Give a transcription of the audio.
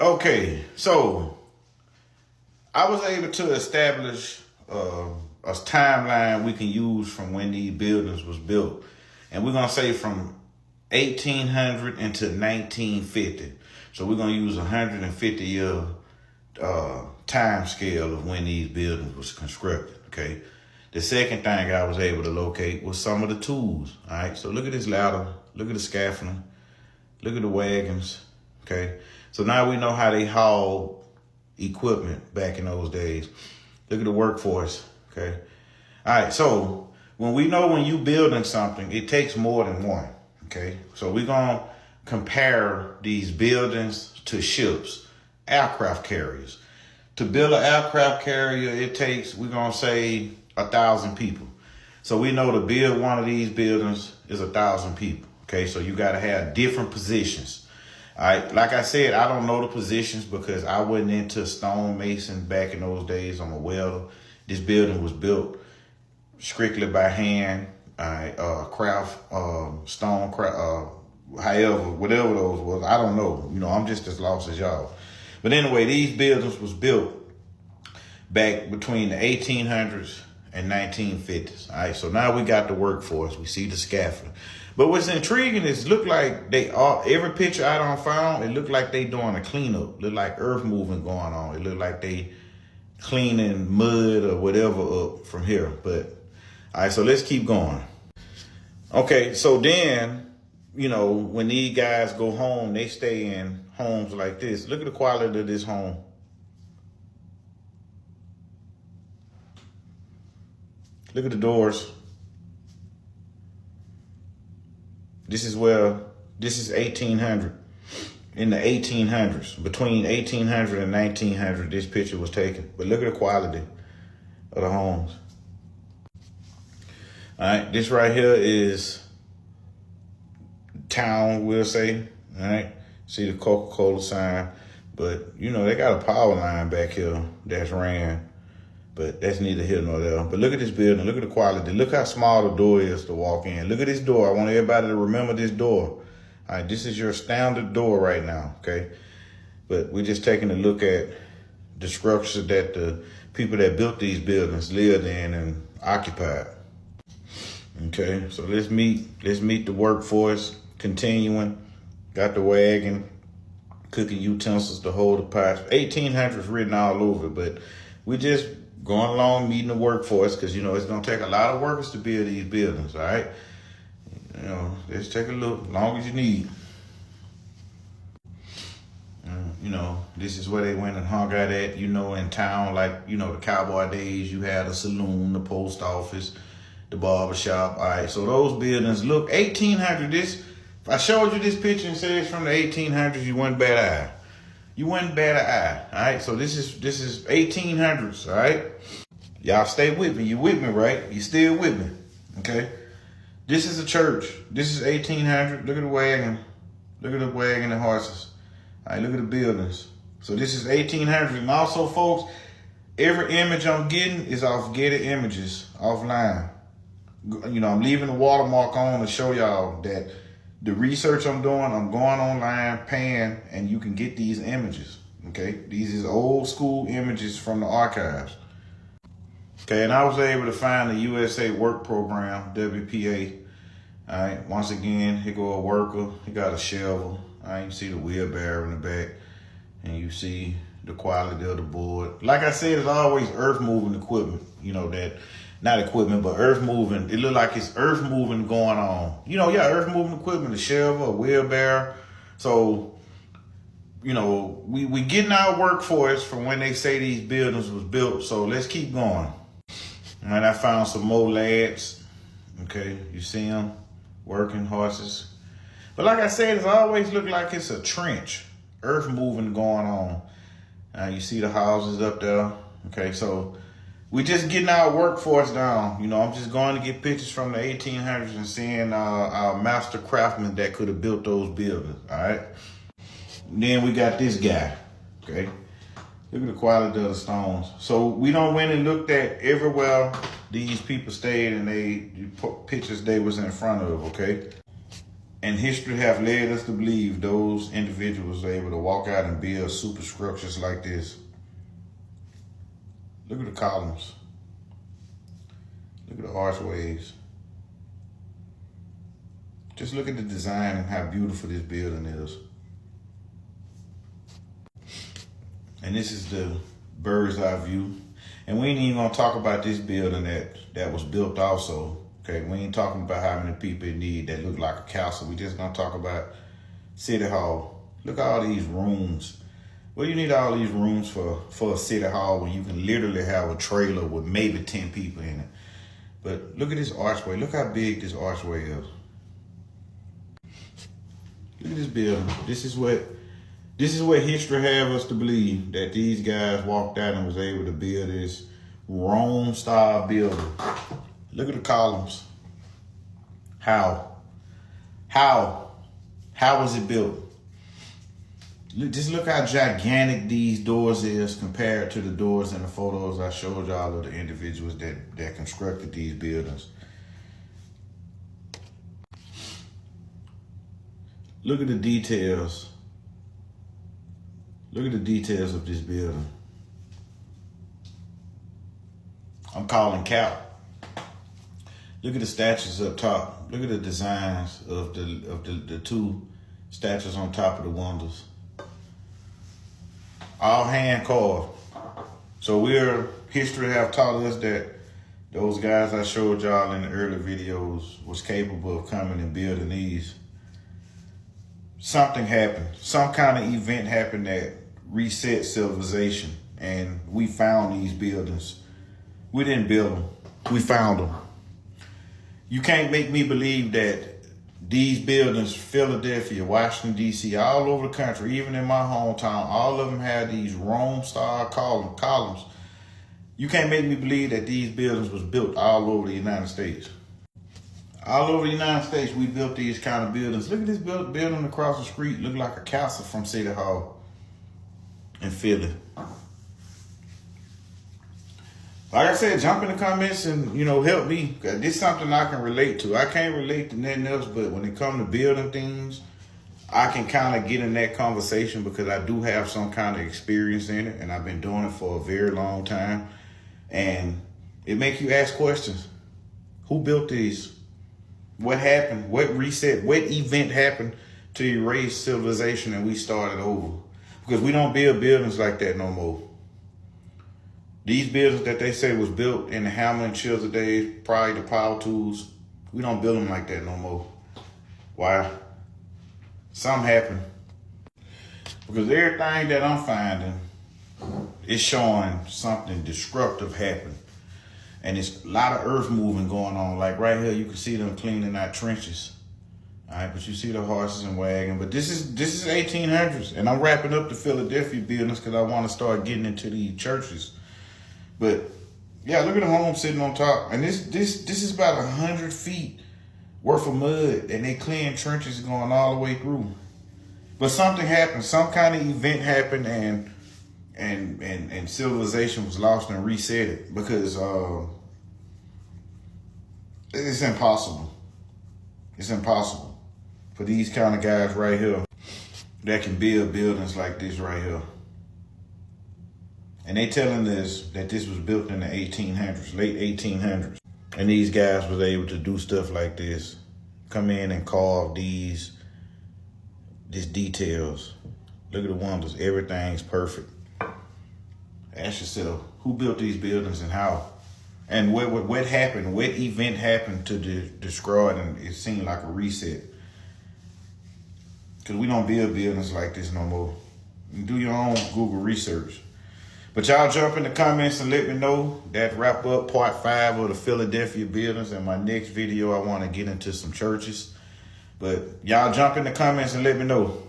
Okay, so I was able to establish a timeline we can use from when these buildings was built, and we're gonna say from 1800 into 1950. So we're gonna use 150-year time scale of when these buildings was constructed. Okay. The second thing I was able to locate was some of the tools. All right. So look at this ladder. Look at the scaffolding. Look at the wagons. Okay. So now we know how they hauled equipment back in those days. Look at the workforce. Okay. All right. So when you building something, it takes more than one. Okay. So we're going to compare these buildings to ships, aircraft carriers. To build an aircraft carrier, it takes, we're going to say, 1,000 people. So we know to build one of these buildings is 1,000 people. Okay, so you got to have different positions. All right, like I said, I don't know the positions because I wasn't into stonemason back in those days. I'm a welder. This building was built strictly by hand, craft, stone, however, whatever those was. I don't know. I'm just as lost as y'all. But anyway, these buildings was built back between the 1800s and 1950s. All right, so now we got the workforce. We see the scaffolding. But what's intriguing is look like they are, every picture I done found, it looked like they doing a cleanup. Look like earth moving going on. It looked like they cleaning mud or whatever up from here. But all right, so let's keep going. Okay, so then, when these guys go home, they stay in homes like this. Look at the quality of this home. Look at the doors. This is 1800. In the 1800s, between 1800 and 1900, this picture was taken. But look at the quality of the homes. All right, this right here is town, we'll say. All right, see the Coca-Cola sign. But, they got a power line back here that's ran. But that's neither here nor there. But look at this building. Look at the quality. Look how small the door is to walk in. Look at this door. I want everybody to remember this door. All right, this is your standard door right now, okay? But we're just taking a look at the structure that the people that built these buildings lived in and occupied. Okay, so let's meet the workforce. Continuing. Got the wagon, cooking utensils to hold the pots. 1800s written all over, but we just going along meeting the workforce because, it's going to take a lot of workers to build these buildings, all right? Let's take a look, as long as you need. This is where they went and hung out at, in town, like, the cowboy days. You had a saloon, the post office, the barber shop. All right, so those buildings, look, 1800, if I showed you this picture and said it's from the 1800s, you wouldn't bat an eye. You wouldn't bat an eye, all right? So this is 1800s, all right? Y'all stay with me. You with me, right? You still with me, okay? This is a church. This is 1800. Look at the wagon. Look at the wagon and horses. All right, look at the buildings. So this is 1800. And also, folks, every image I'm getting is off Getty Images, offline. I'm leaving the watermark on to show y'all that the research I'm doing, I'm going online, paying, and you can get these images, okay? These is old school images from the archives. Okay, and I was able to find the USA Work Program, WPA. All right, once again, here go a worker. He got a shovel. All right, you see the wheelbarrow in the back, and you see the quality of the board. Like I said, it's always earth moving equipment, not equipment, but earth moving. It look like it's earth moving going on. Earth moving equipment, a shovel, a wheelbarrow. So, we getting our workforce from when they say these buildings was built. So let's keep going. And I found some more lads. Okay, you see them working horses. But like I said, it's always look like it's a trench, earth moving going on. You see the houses up there. Okay, so we just getting our workforce down. I'm just going to get pictures from the 1800s and seeing our master craftsmen that could have built those buildings. All right. And then we got this guy. Okay. Look at the quality of the stones. So we done went and looked at everywhere these people stayed and they pictures they was in front of, okay? And history have led us to believe those individuals were able to walk out and build superstructures like this. Look at the columns. Look at the archways. Just look at the design and how beautiful this building is. And this is the bird's eye view. And we ain't even gonna talk about this building that was built also. Okay, we ain't talking about how many people it need that look like a castle. We just gonna talk about City Hall. Look at all these rooms. Well, you need all these rooms for a City Hall when you can literally have a trailer with maybe 10 people in it. But look at this archway. Look how big this archway is. Look at this building. This is what history have us to believe, that these guys walked out and was able to build this Rome-style building. Look at the columns. How was it built? Just look how gigantic these doors is compared to the doors in the photos I showed y'all of the individuals that constructed these buildings. Look at the details. Look at the details of this building. I'm calling cap. Look at the statues up top. Look at the designs of the two statues on top of the windows. All hand carved. So history have taught us that those guys I showed y'all in the early videos was capable of coming and building these. Something happened. Some kind of event happened that reset civilization, and we found these buildings. We didn't build them. We found them. You can't make me believe that these buildings, Philadelphia, Washington, D.C., all over the country, even in my hometown, all of them have these Rome-style columns. You can't make me believe that these buildings was built all over the United States. All over the United States, we built these kind of buildings. Look at this building across the street. Look like a castle from City Hall in Philly. Like I said, jump in the comments and, help me. This is something I can relate to. I can't relate to nothing else, but when it comes to building things, I can kind of get in that conversation because I do have some kind of experience in it, and I've been doing it for a very long time. And it makes you ask questions. Who built these? What happened? What reset? What event happened to erase civilization and we started over? Because we don't build buildings like that no more. These buildings that they say was built in the Hammer and Chisel days, prior to power tools, we don't build them like that no more. Why? Something happened. Because everything that I'm finding is showing something destructive happened. And it's a lot of earth moving going on. Like right here, you can see them cleaning out trenches. All right, but you see the horses and wagon. But this is 1800s, and I'm wrapping up the Philadelphia buildings because I want to start getting into these churches. But yeah, look at the home sitting on top, and this is about 100 feet worth of mud, and they clearing trenches going all the way through. But something happened, some kind of event happened, and civilization was lost and reset because it's impossible. It's impossible for these kind of guys right here that can build buildings like this right here. And they telling us that this was built in the 1800s, late 1800s. And these guys was able to do stuff like this. Come in and carve these details. Look at the windows, everything's perfect. Ask yourself, who built these buildings and how? And what happened? What event happened to destroy it? And it seemed like a reset. Because we don't build buildings like this no more. You do your own Google research. But y'all jump in the comments and let me know. That wrap up part 5 of the Philadelphia buildings. In my next video, I want to get into some churches. But y'all jump in the comments and let me know.